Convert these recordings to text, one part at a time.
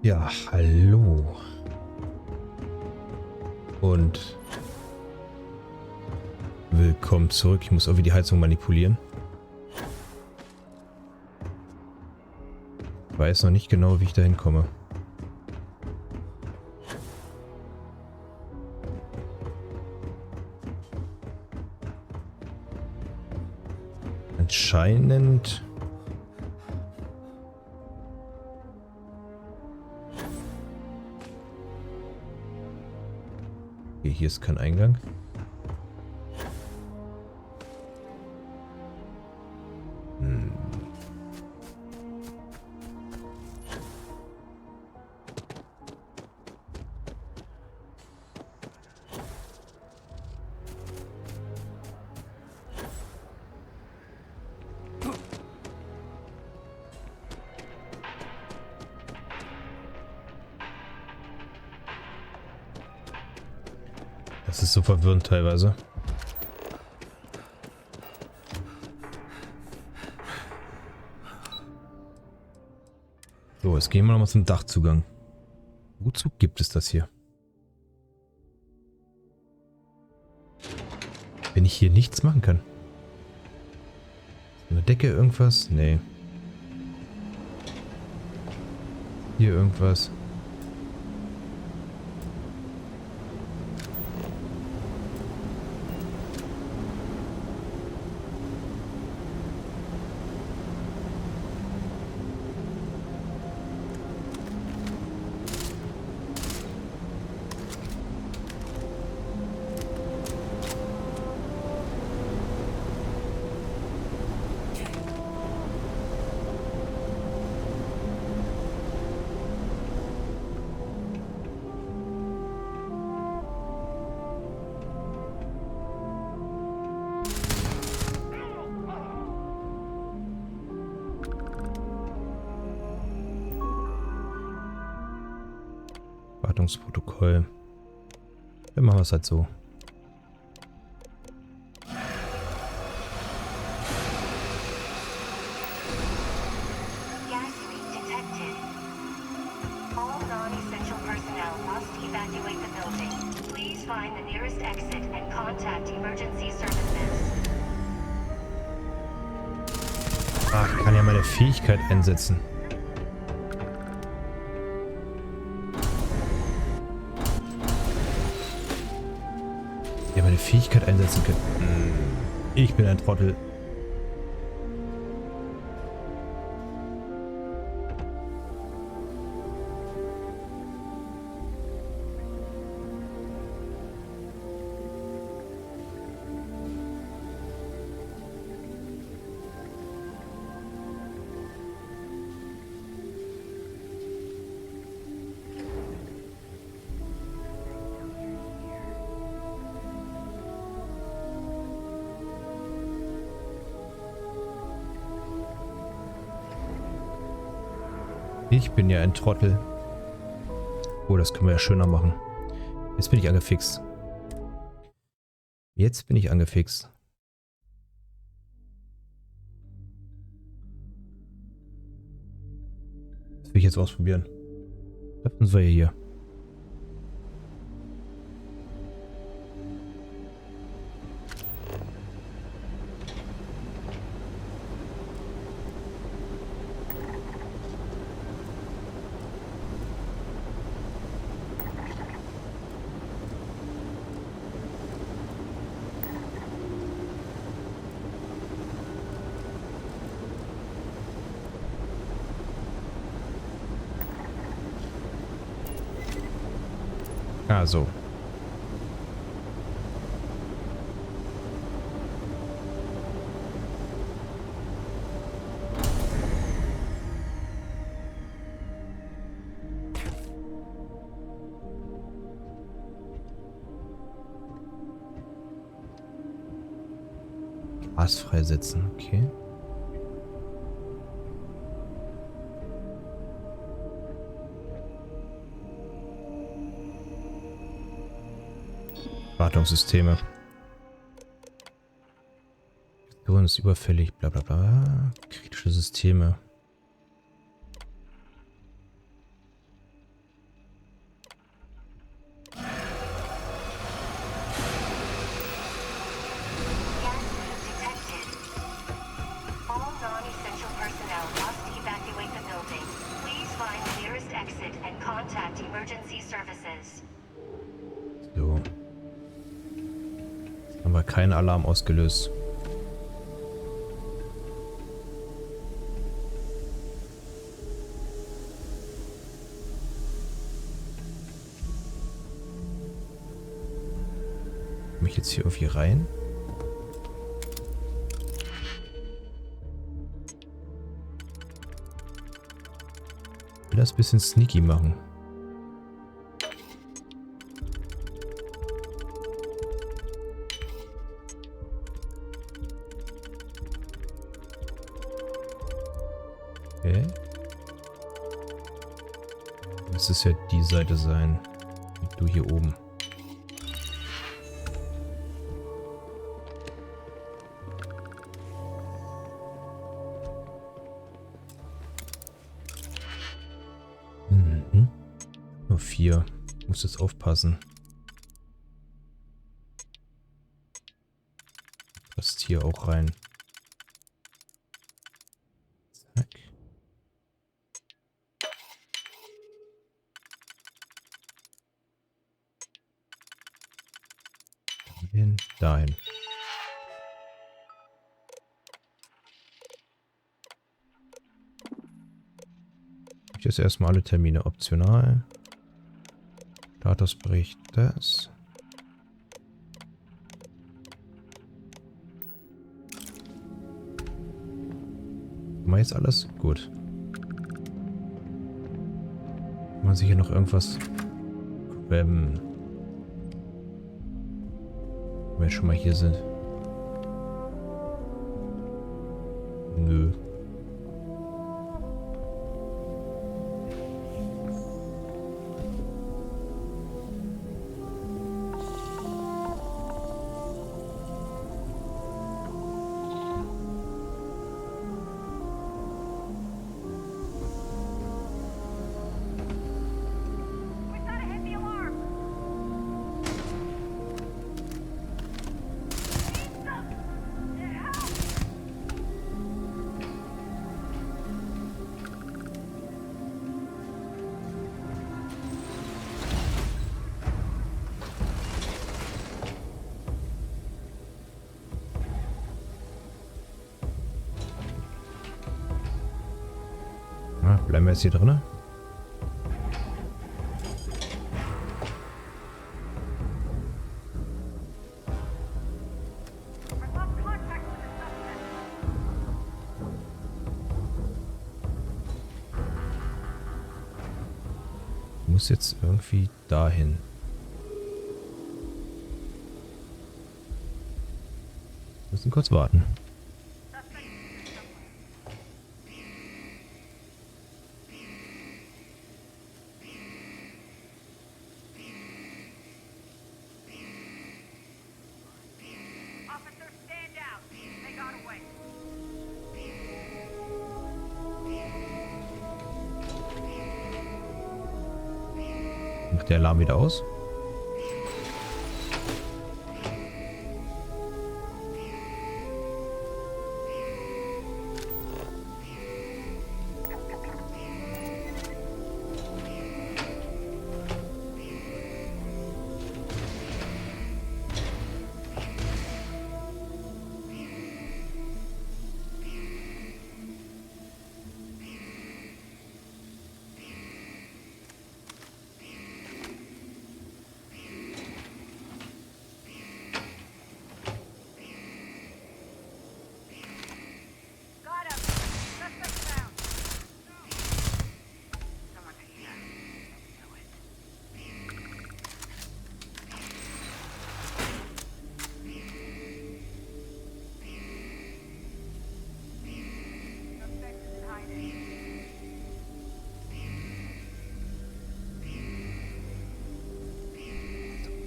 Ja, hallo. Und willkommen zurück. Ich muss irgendwie die Heizung manipulieren. Ich weiß noch nicht genau, wie ich da hinkomme. Anscheinend... Okay, hier ist kein Eingang. Das ist so verwirrend teilweise. So, jetzt gehen wir nochmal zum Dachzugang. Wozu gibt es das hier? Wenn ich hier nichts machen kann. Eine Decke, irgendwas? Nee. Hier irgendwas. Wartungsprotokoll. Dann machen wir es halt so. Ah, ich kann ja meine Fähigkeit einsetzen. Ja, meine Fähigkeit einsetzen können. Ich bin ein Trottel. Ich bin ja ein Trottel. Oh, das können wir ja schöner machen. Jetzt bin ich angefixt. Jetzt bin ich angefixt. Das will ich jetzt ausprobieren. Treffen wir hier. Also. Gras freisetzen, okay. Wartungssysteme. Aktion ist überfällig, bla bla bla. Kritische Systeme. exit and contact emergency services. So. Jetzt haben wir keinen Alarm ausgelöst. Komme ich jetzt hier auf hier rein? Ich will das ein bisschen sneaky machen. Okay. Das ist ja die Seite sein. Du hier oben. Nur 4. Muss jetzt aufpassen. Passt hier auch rein. Zack. Dahin, dahin. Jetzt erstmal alle Termine optional. Statusbericht, das. Haben wir jetzt alles? Gut. Mal sicher noch irgendwas. Wenn wir schon mal hier sind. Nö. Bleiben wir jetzt hier drin? Ich muss jetzt irgendwie dahin. Wir müssen kurz warten. Macht der Alarm wieder aus?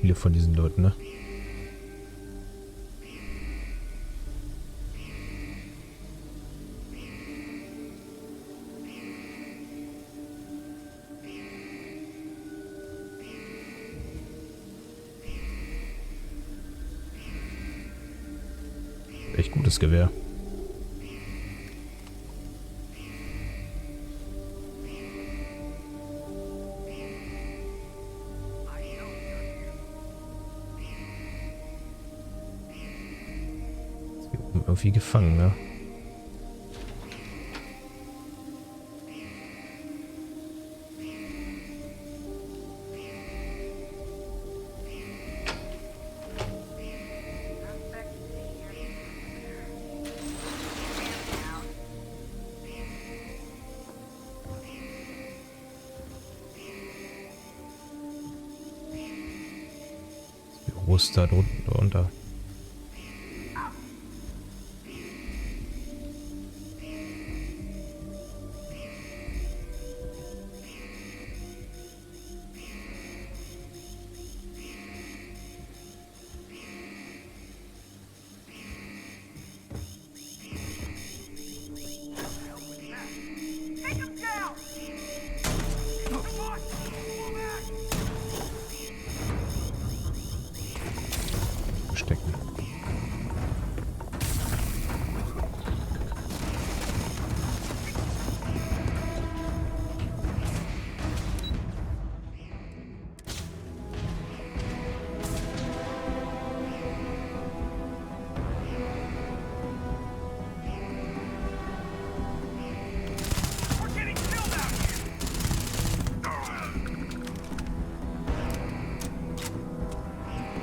Viele von diesen Leuten, ne? Echt gutes Gewehr. irgendwie gefangen, ne? Büros da drunter. Stecken.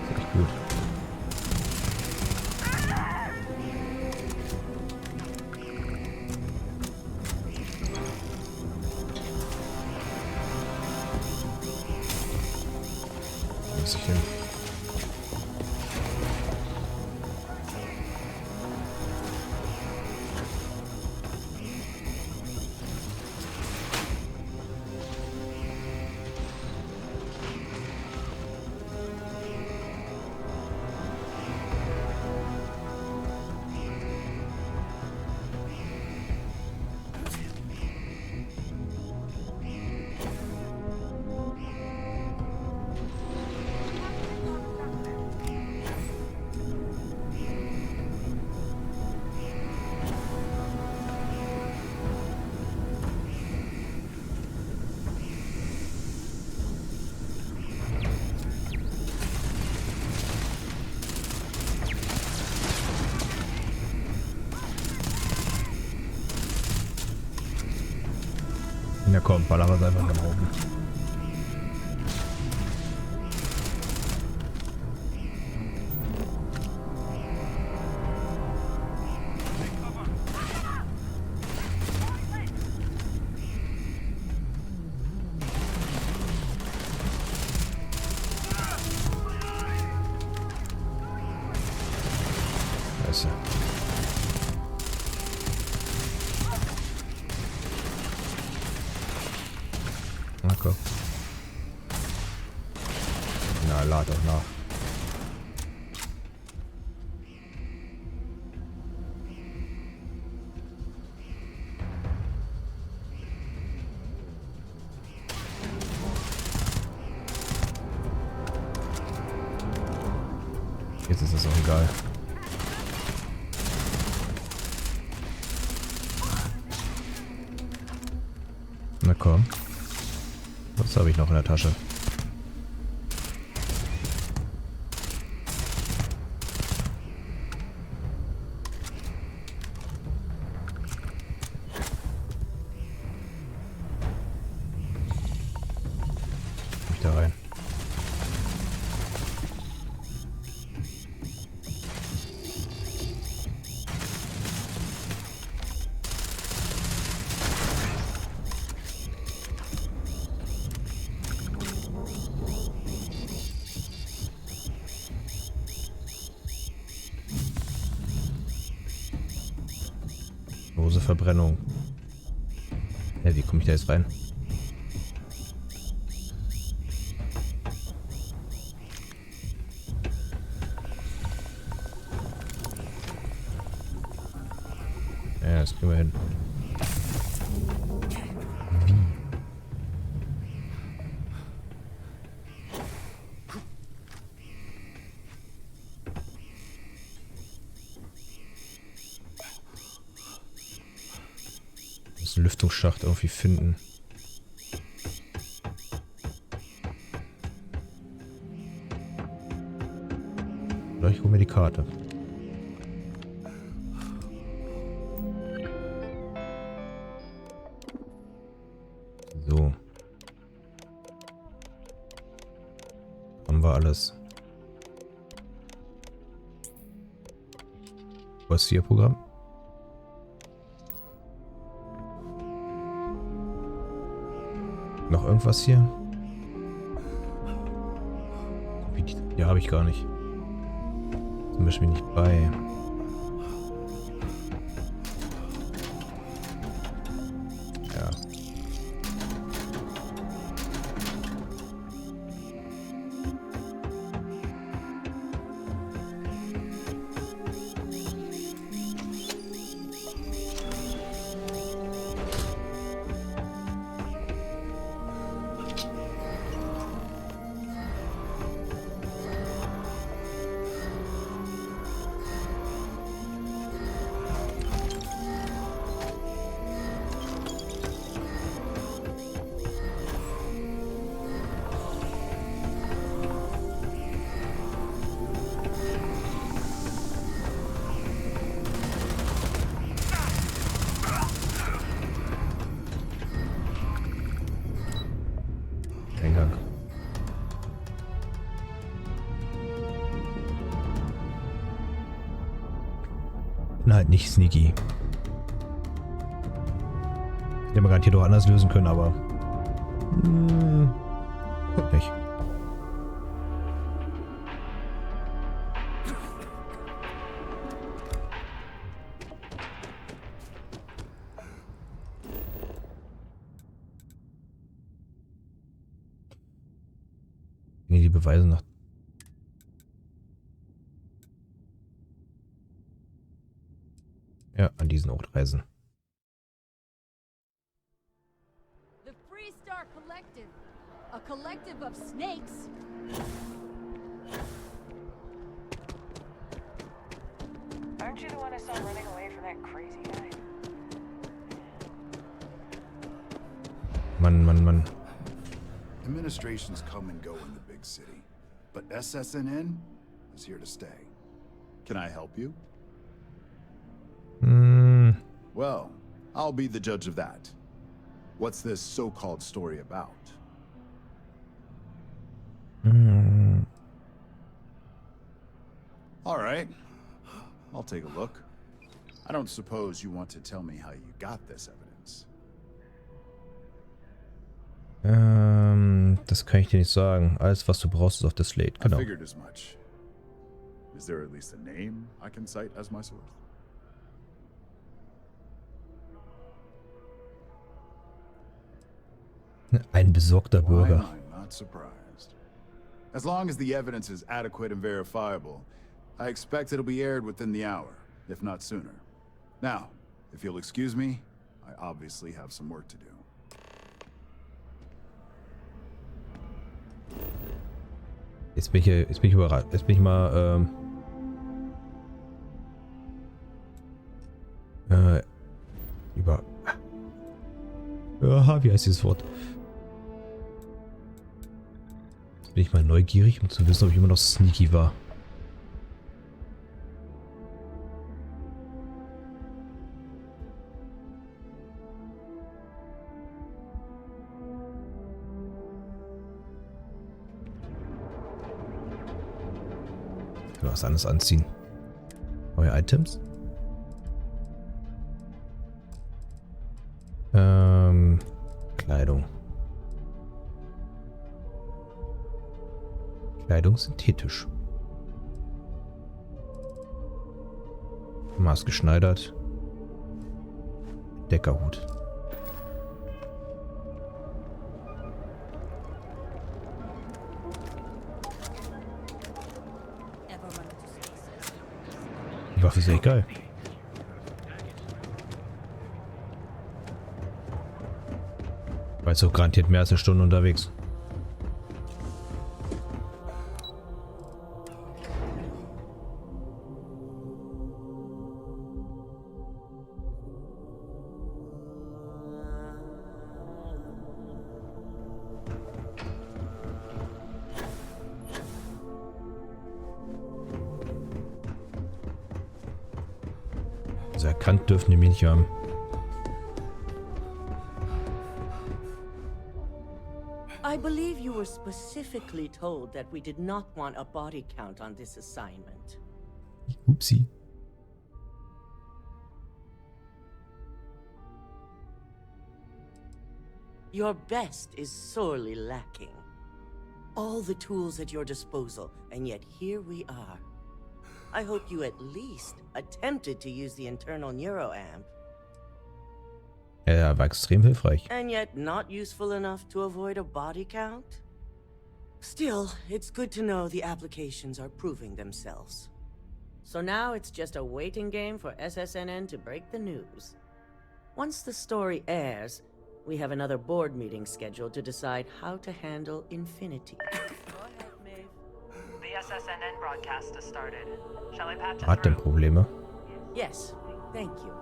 Ist echt gut. Muss ich hin. Na komm, ballern wir es einfach nach oben. Scheiße. Na komm. Na, lad doch nach. Jetzt ist es auch egal. Na komm. Was habe ich noch in der Tasche? Komm ich da rein? Lose Verbrennung. Ja, wie komme ich da jetzt rein? Ja, das kriegen wir hin. Wie? Einen Lüftungsschacht irgendwie finden. Oder ich hole mir die Karte. haben wir alles. Was hier Programm? Noch irgendwas hier? Ja, habe ich gar nicht. Zum Beispiel nicht bei. Ja. Eingang. Bin halt nicht sneaky. Hätte man garantiert auch anders lösen können, aber guck nicht. Die Beweise nach. Ja, an diesen Ort reisen. The Free Star Collective, a collective of snakes. Aren't you the one I saw running away from that crazy guy? Mann. Administrations come and go in the big city, but SSNN is here to stay. Can I help you? Well, I'll be the judge of that. What's this so-called story about? All right, I'll take a look. I don't suppose you want to tell me how you got this evidence. Das kann ich dir nicht sagen. Alles, was du brauchst, ist auf der Slate. Genau. I figured as much. Is there at least a name I can cite as my source? Ein besorgter Bürger. Why am I not surprised? As long as the evidence is adequate and verifiable, I expect it'll be aired within the hour, if not sooner. Now, if you'll excuse me, I obviously have some work to do. Jetzt bin ich überrascht. Jetzt bin ich mal, wie heißt dieses Wort? Jetzt bin ich mal neugierig, um zu wissen, ob ich immer noch sneaky war. Was anderes anziehen. Neue Items? Kleidung. Kleidung synthetisch. Maßgeschneidert. Deckerhut. Die Waffe ist echt geil. War jetzt auch garantiert mehr als eine Stunde unterwegs. Also erkannt dürfen die mich nicht haben. I believe you were specifically told that we did not want a body count on this assignment. Upsi. Your best is sorely lacking. All the tools at your disposal, and yet here we are. I hope you at least attempted to use the internal neuroamp. Er war extrem hilfreich. And yet not useful enough to avoid a body count? Still, it's good to know the applications are proving themselves. So now it's just a waiting game for SSNN to break the news. Once the story airs, we have another board meeting scheduled to decide how to handle Infinity. Go ahead, Maeve. The SSNN broadcast has started. Shall I patch it through? Atemprobleme. Yes, thank you.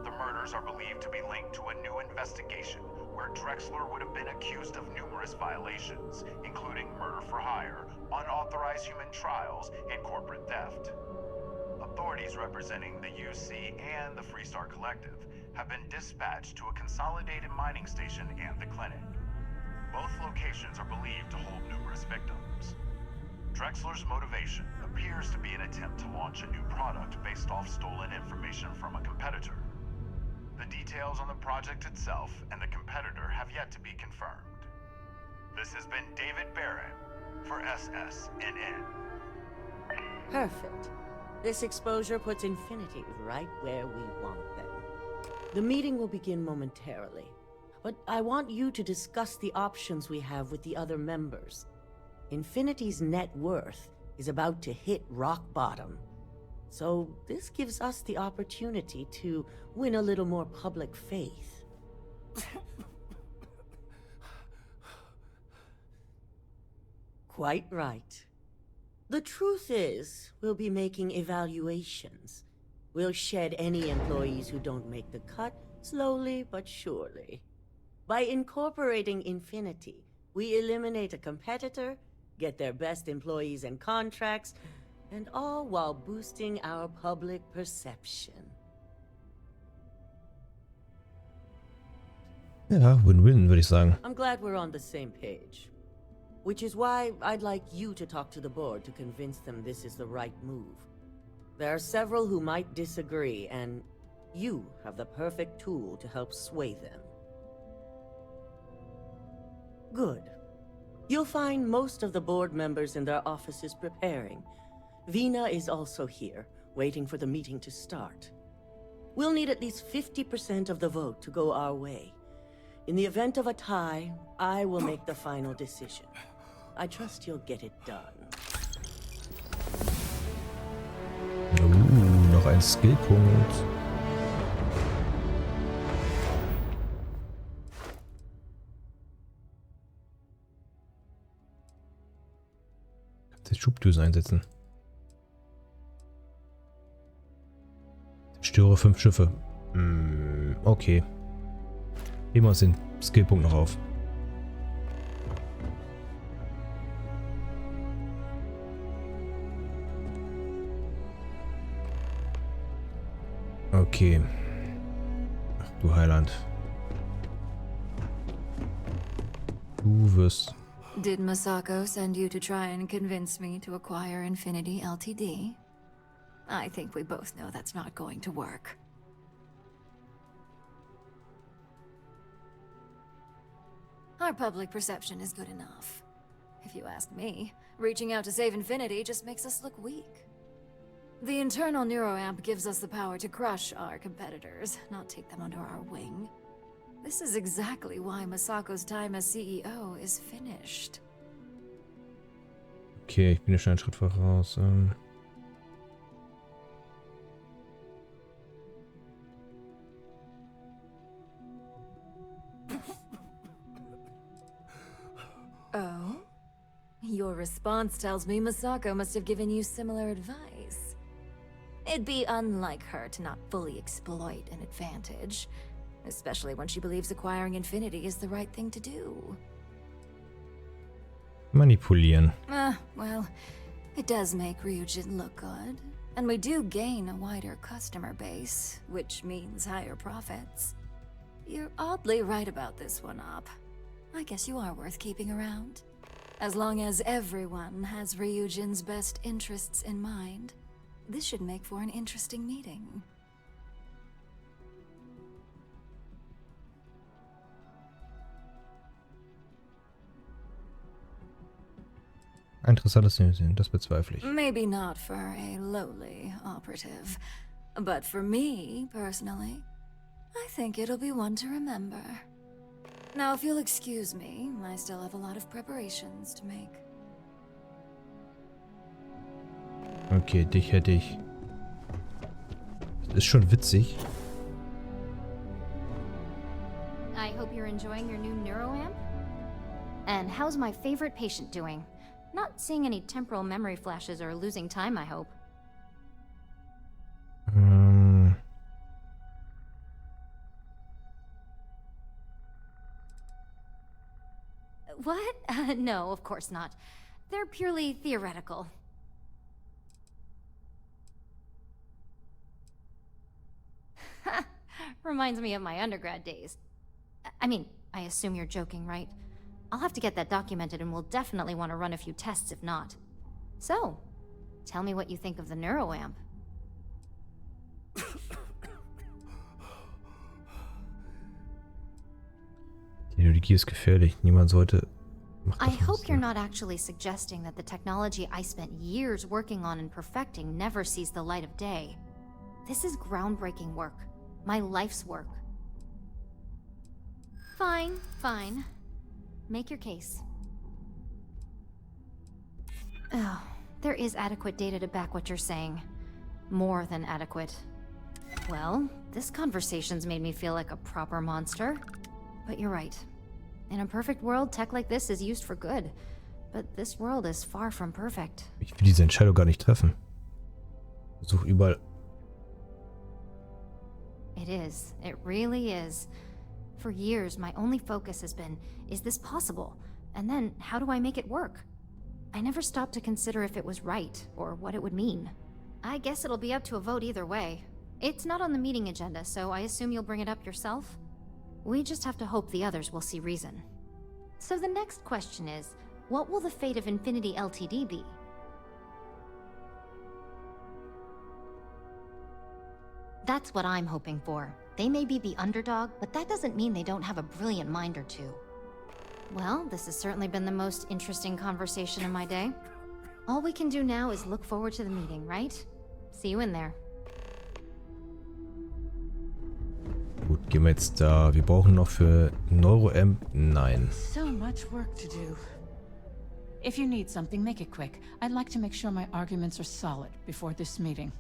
The murders are believed to be linked to a new investigation where Drexler would have been accused of numerous violations, including murder for hire, unauthorized human trials, and corporate theft. Authorities representing the UC and the Freestar Collective have been dispatched to a consolidated mining station and the clinic. Both locations are believed to hold numerous victims. Drexler's motivation appears to be an attempt to launch a new product based off stolen information from a competitor. The details on the project itself and the competitor have yet to be confirmed. This has been David Barrett for SSNN. Perfect. This exposure puts Infinity right where we want them. The meeting will begin momentarily, but I want you to discuss the options we have with the other members. Infinity's net worth is about to hit rock bottom, so this gives us the opportunity to win a little more public faith. Quite right. The truth is, we'll be making evaluations. We'll shed any employees who don't make the cut, slowly but surely. By incorporating Infinity, we eliminate a competitor, get their best employees and contracts, and all while boosting our public perception. Ja, Win-Win, würde ich sagen. I'm glad we're on the same page. Which is why I'd like you to talk to the board to convince them this is the right move. There are several who might disagree, and you have the perfect tool to help sway them. Good. You'll find most of the board members in their offices preparing. Vina is also here, waiting for the meeting to start. We'll need at least 50% of the vote to go our way. In the event of a tie, I will make the final decision. I trust you'll get it done. Noch ein Skillpunkt. Kannst jetzt Schubdüsen einsetzen. Zerstöre 5 Schiffe. Okay. Heben wir uns den Skillpunkt noch auf. Okay. Ach du Heiland. Du wirst... Did Masako send you to try and convince me to acquire Infinity Ltd? I think we both know that's not going to work. Our public perception is good enough. If you ask me, reaching out to save Infinity just makes us look weak. The internal neuroamp gives us the power to crush our competitors, not take them under our wing. This is exactly why Masako's time as CEO is finished. Okay, ich bin ja schon einen Schritt voraus. Oh? Your response tells me Masako must have given you similar advice. It'd be unlike her to not fully exploit an advantage, especially when she believes acquiring Infinity is the right thing to do. Manipulieren. Well, it does make Ryujin look good, and we do gain a wider customer base, which means higher profits. You're oddly right about this one, Op. I guess you are worth keeping around. As long as everyone has Ryujin's best interests in mind, this should make for an interesting meeting. Interessantes News, das bezweifle ich. Maybe not for a lowly operative, but for me, personally, I think it'll be one to remember. Now, if you'll excuse me, I still have a lot of preparations to make. Okay, dich hätte ich. Das ist schon witzig. I hope you're enjoying your new neuroamp. And how's my favorite patient doing? Not seeing any temporal memory flashes or losing time, I hope. What? No, of course not. They're purely theoretical. Reminds me of my undergrad days. I mean, I assume you're joking, right? I'll have to get that documented and we'll definitely want to run a few tests if not. So, tell me what you think of the neuroamp. Die Technologie ist gefährlich. Niemand sollte... I hope you're not actually suggesting that the technology I spent years working on and perfecting never sees the light of day. This is groundbreaking work. My life's work. Fine, fine. Make your case. Oh, there is adequate data to back what you're saying. More than adequate. Well, this conversation's made me feel like a proper monster. But you're right. In a perfect world, tech like this is used for good. But this world is far from perfect. Ich will diese Entscheidung gar nicht treffen. Versuch überall. It is. It really is. For years, my only focus has been, is this possible? And then, how do I make it work? I never stopped to consider if it was right, or what it would mean. I guess it'll be up to a vote either way. It's not on the meeting agenda, so I assume you'll bring it up yourself? We just have to hope the others will see reason. So the next question is, what will the fate of Infinity Ltd be? That's what I'm hoping for. They may be the underdog, but that doesn't mean they don't have a brilliant mind or two. Well, this has certainly been the most interesting conversation of my day. All we can do now is look forward to the meeting, right? See you in there. Gut, gehen wir jetzt da. Wir brauchen noch für neuroamp. Nein. So much work to do. If you need something, make it quick. I'd like to make sure my arguments are solid before this meeting.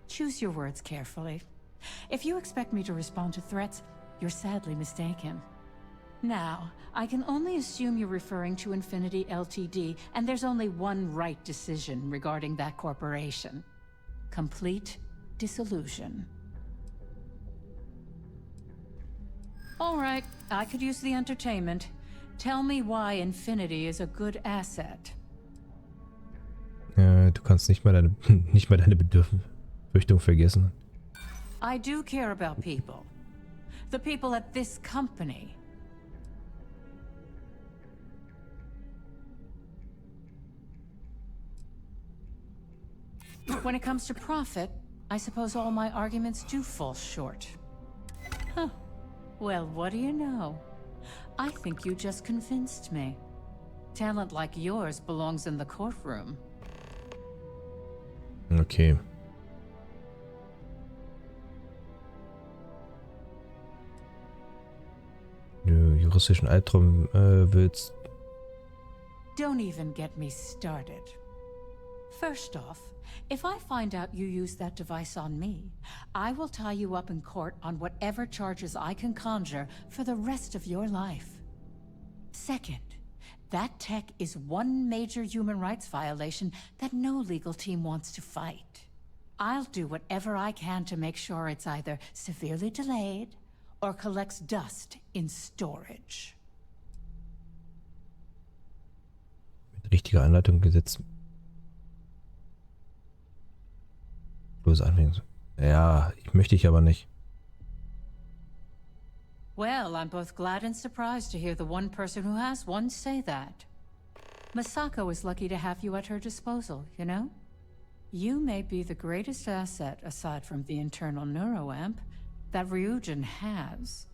Choose your words carefully. If you expect me to respond to threats, you're sadly mistaken. Now, I can only assume you're referring to Infinity Ltd, and there's only one right decision regarding that corporation. Complete dissolution. All right, I could use the entertainment. Tell me why Infinity is a good asset. Du kannst nicht mal deine Befürchtung vergessen. I do care about people. The people at this company. When it comes to profit, I suppose all my arguments do fall short. Huh. Well, what do you know? I think you just convinced me. Talent like yours belongs in the courtroom. Okay. Du juristischen Albtraum willst. Don't even get me started. First off, if I find out you used that device on me, I will tie you up in court on whatever charges I can conjure for the rest of your life. Second, that tech is one major human rights violation that no legal team wants to fight. I'll do whatever I can to make sure it's either severely delayed or collects dust in storage. Richtige Anleitung gesetzt. Bloß Anwendung. Ja, ich möchte ich aber nicht. Well, I'm both glad and surprised to hear the one person who has one say that. Masako is lucky to have you at her disposal, you know? You may be the greatest asset, aside from the internal neuroamp, that Ryujin has.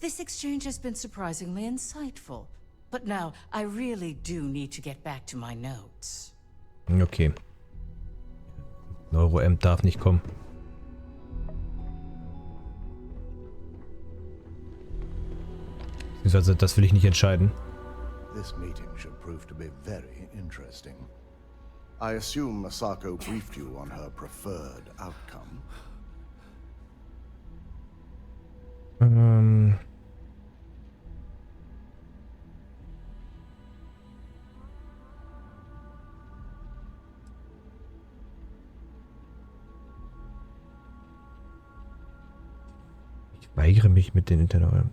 This exchange has been surprisingly insightful. But now, I really do need to get back to my notes. Okay. Neuroamp darf nicht kommen. Also, das will ich nicht entscheiden. This meeting should prove to be very interesting. I assume Masako briefed you on her preferred outcome. Ich weigere mich, mit den Internet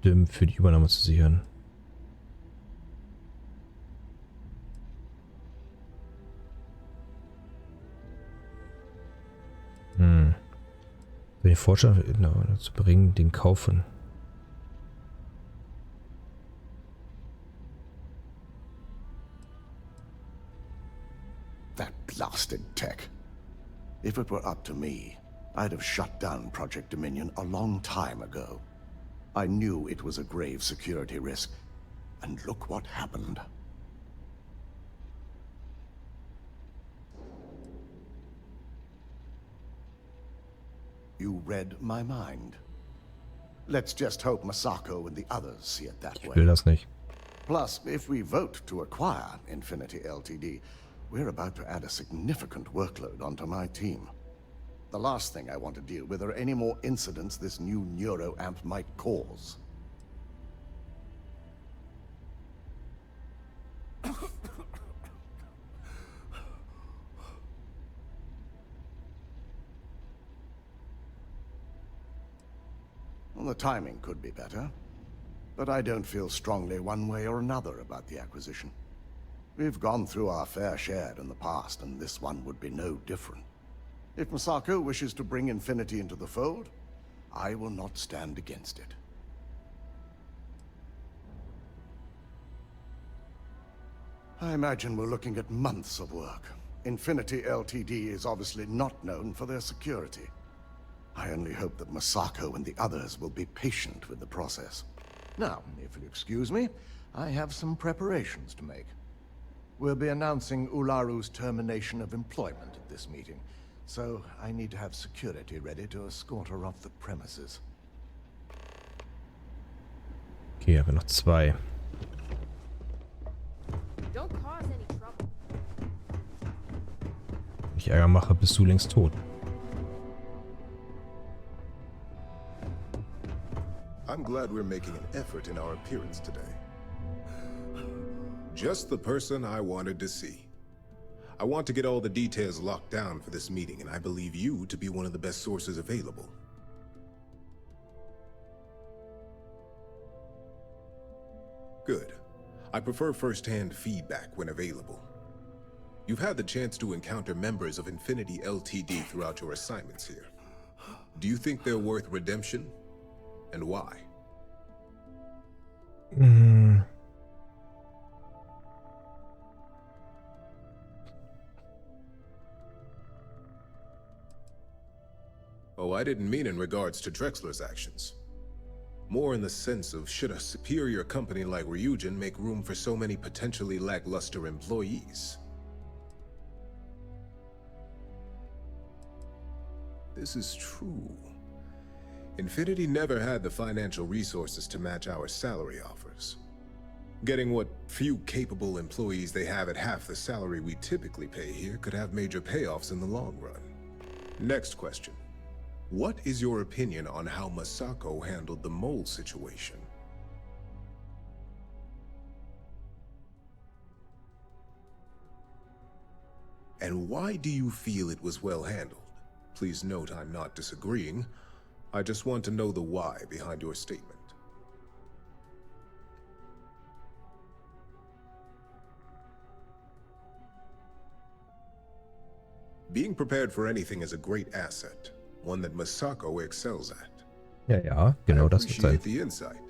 Stimmen für die Übernahme zu sichern. Für den Vorstand zu bringen, den kaufen. That blasted tech. If it were up to me, I'd have shut down Project Dominion a long time ago. I knew it was a grave security risk, and look what happened. You read my mind. Let's just hope Masako and the others see it that way. Ich will das nicht. Plus, if we vote to acquire Infinity Ltd., we're about to add a significant workload onto my team. The last thing I want to deal with are any more incidents this new neuroamp might cause. Well, the timing could be better, but I don't feel strongly one way or another about the acquisition. We've gone through our fair share in the past, and this one would be no different. If Masako wishes to bring Infinity into the fold, I will not stand against it. I imagine we're looking at months of work. Infinity Ltd. is obviously not known for their security. I only hope that Masako and the others will be patient with the process. Now, if you'll excuse me, I have some preparations to make. We'll be announcing Ularu's termination of employment at this meeting, so I need to have security ready to escort her off the premises. Okay, haben wir noch zwei. Don't cause any trouble. Wenn ich Ärger mache, bist du längst tot. I'm glad we're making an effort in our appearance today. Just the person I wanted to see. I want to get all the details locked down for this meeting, and I believe you to be one of the best sources available. Good. I prefer first-hand feedback when available. You've had the chance to encounter members of Infinity Ltd. Throughout your assignments here. Do you think they're worth redemption? And why? Oh, I didn't mean in regards to Drexler's actions. More in the sense of, should a superior company like Ryujin make room for so many potentially lackluster employees? This is true. Infinity never had the financial resources to match our salary offers. Getting what few capable employees they have at half the salary we typically pay here could have major payoffs in the long run. Next question. What is your opinion on how Masako handled the mole situation? And why do you feel it was well handled? Please note I'm not disagreeing. I just want to know the why behind your statement. Being prepared for anything is a great asset, one that Masako excels at. Ja, ja, genau das wird sein. I appreciate the insight.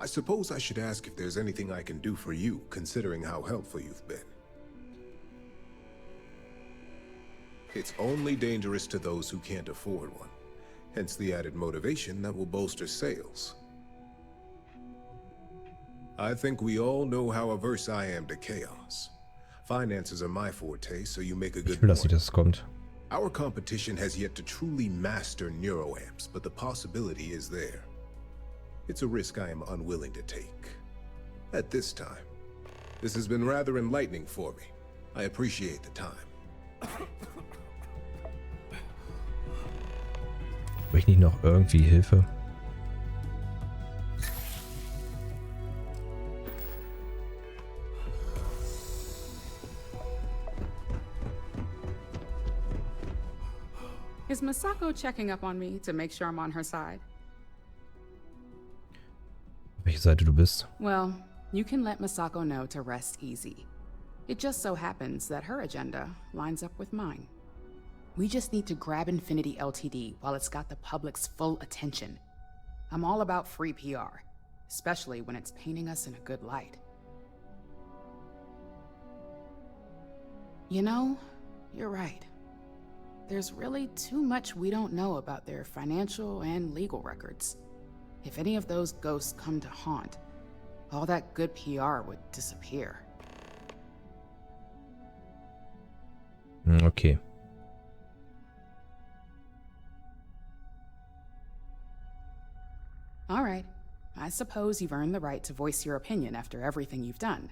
I suppose I should ask if there's anything I can do for you, considering how helpful you've been. It's only dangerous to those who can't afford one, hence the added motivation that will bolster sales. I think we all know how averse I am to chaos. Finances are my forte, so you make a good Ich will, dass point. das kommt. Our competition has yet to truly master neuroamps, but the possibility is there. It's a risk I am unwilling to take. At this time. This has been rather enlightening for me. I appreciate the time. Habe ich nicht noch irgendwie Hilfe? Is Masako checking up on me to make sure I'm on her side? Welche Seite du bist? Well, you can let Masako know to rest easy. It just so happens that her agenda lines up with mine. We just need to grab Infinity Ltd. While it's got the public's full attention. I'm all about free PR, especially when it's painting us in a good light. You know, you're right. There's really too much we don't know about their financial and legal records. If any of those ghosts come to haunt, all that good PR would disappear. Okay. All right. I suppose you've earned the right to voice your opinion after everything you've done,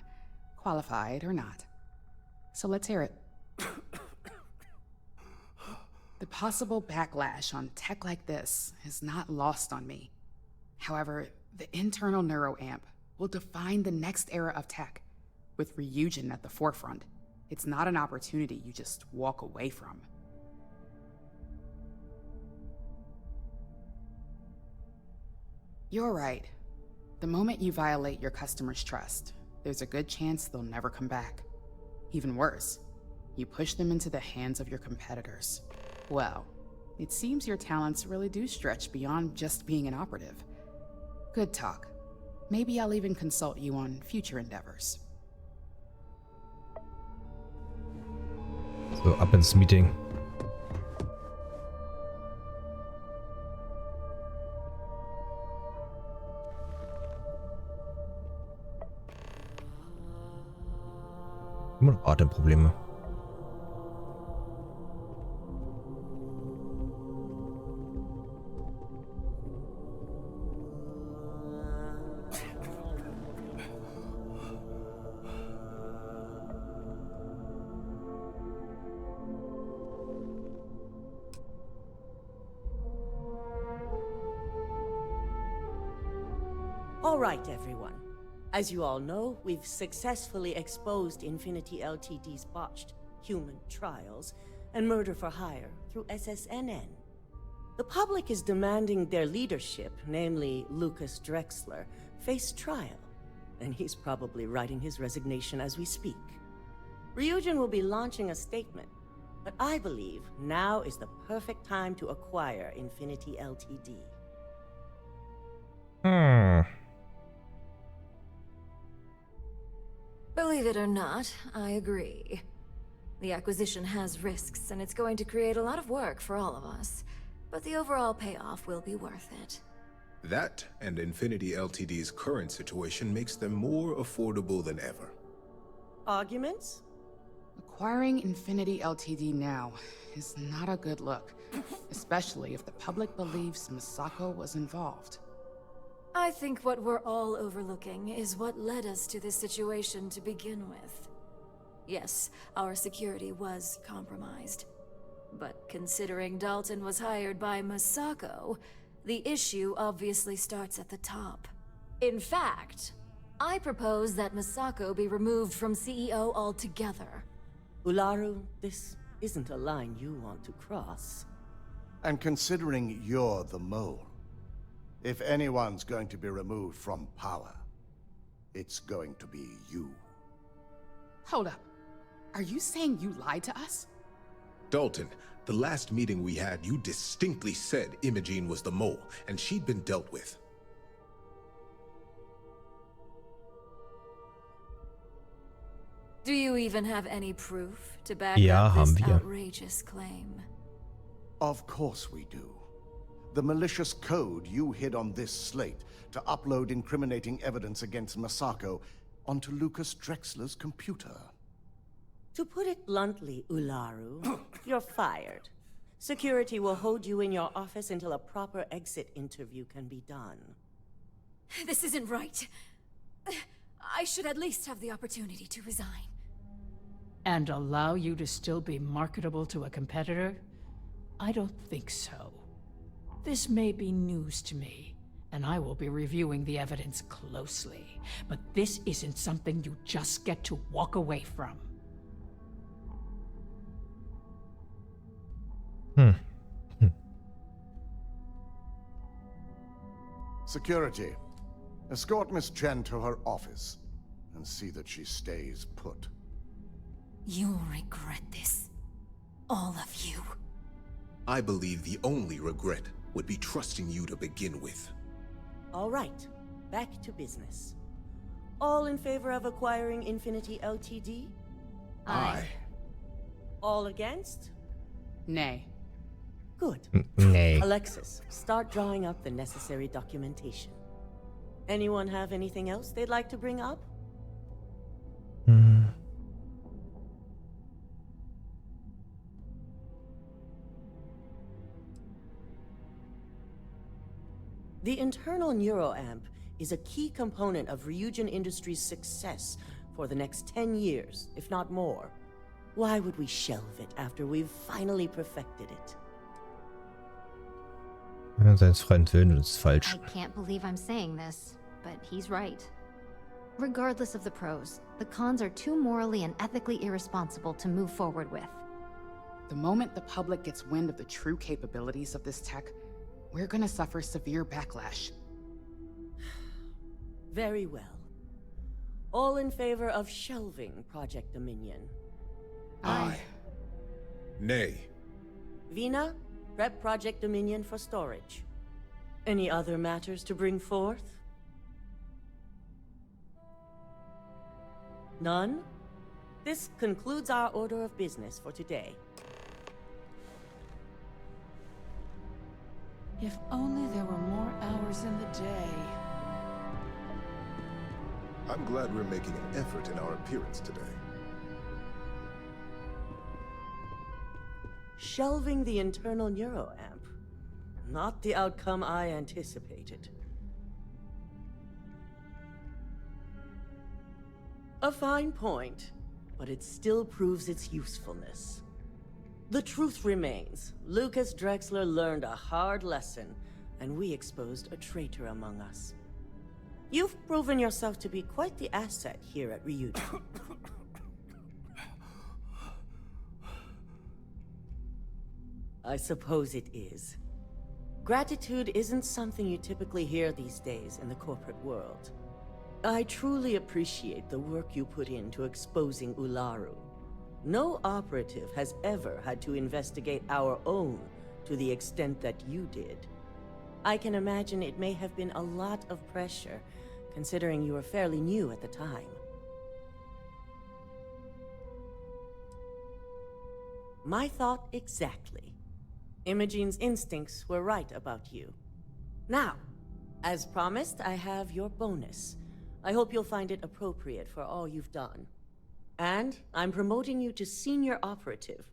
qualified or not. So let's hear it. The possible backlash on tech like this is not lost on me. However, the internal neuroamp will define the next era of tech, with Ryujin at the forefront. It's not an opportunity you just walk away from. You're right. The moment you violate your customers' trust, there's a good chance they'll never come back. Even worse, you push them into the hands of your competitors. Well, it seems your talents really do stretch beyond just being an operative. Good talk. Maybe I'll even consult you on future endeavors. So, ab ins Meeting. Immer noch Atemprobleme. All right, everyone. As you all know, we've successfully exposed Infinity Ltd's botched human trials and murder for hire through SSNN. The public is demanding their leadership, namely Lucas Drexler, face trial, and he's probably writing his resignation as we speak. Ryujin will be launching a statement, but I believe now is the perfect time to acquire Infinity Ltd. Believe it or not, I agree. The acquisition has risks, and it's going to create a lot of work for all of us. But the overall payoff will be worth it. That and Infinity Ltd's current situation makes them more affordable than ever. Arguments? Acquiring Infinity Ltd now is not a good look, especially if the public believes Masako was involved. I think what we're all overlooking is what led us to this situation to begin with. Yes, our security was compromised. But considering Dalton was hired by Masako, the issue obviously starts at the top. In fact, I propose that Masako be removed from CEO altogether. Ularu, this isn't a line you want to cross. And considering you're the mole, if anyone's going to be removed from power, it's going to be you. Hold up. Are you saying you lied to us? Dalton, the last meeting we had, you distinctly said Imogene was the mole, and she'd been dealt with. Do you even have any proof to back Ja, up haben this wir. outrageous claim? Of course we do. The malicious code you hid on this slate to upload incriminating evidence against Masako onto Lucas Drexler's computer. To put it bluntly, Ularu, you're fired. Security will hold you in your office until a proper exit interview can be done. This isn't right. I should at least have the opportunity to resign. And allow you to still be marketable to a competitor? I don't think so. This may be news to me, and I will be reviewing the evidence closely. But this isn't something you just get to walk away from. Security, escort Miss Chen to her office and see that she stays put. You'll regret this. All of you. I believe the only regret would be trusting you to begin with. All right, back to business. All in favor of acquiring Infinity Ltd? Aye. All against? Nay. Good. Nee. Alexis, start drawing up the necessary documentation. Anyone have anything else they'd like to bring up? The internal neuroamp is a key component of Ryujin Industries' success for the next 10 years, if not more. Why would we shelve it after we've finally perfected it? Seines freien Willen ist falsch. I can't believe I'm saying this, but he's right. Regardless of the pros, the cons are too morally and ethically irresponsible to move forward with. The moment the public gets wind of the true capabilities of this tech, we're gonna suffer severe backlash. Very well. All in favor of shelving Project Dominion? Aye. Nay. Vina, prep Project Dominion for storage. Any other matters to bring forth? None? This concludes our order of business for today. If only there were more hours in the day. I'm glad we're making an effort in our appearance today. Shelving the internal neuroamp. Not the outcome I anticipated. A fine point, but it still proves its usefulness. The truth remains, Lucas Drexler learned a hard lesson, and we exposed a traitor among us. You've proven yourself to be quite the asset here at Ryujin. I suppose it is. Gratitude isn't something you typically hear these days in the corporate world. I truly appreciate the work you put into exposing Ularu. No operative has ever had to investigate our own to the extent that you did. I can imagine it may have been a lot of pressure, considering you were fairly new at the time. My thought exactly. Imogene's instincts were right about you. Now, as promised, I have your bonus. I hope you'll find it appropriate for all you've done. And I'm promoting you to senior operative.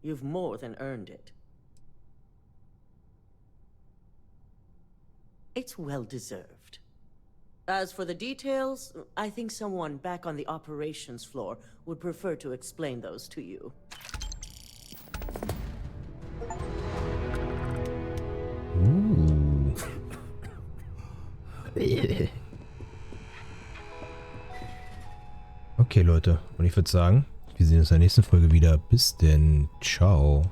You've more than earned it. It's well deserved. As for the details, I think someone back on the operations floor would prefer to explain those to you. Okay, Leute. Und ich würde sagen, wir sehen uns in der nächsten Folge wieder. Bis denn. Ciao.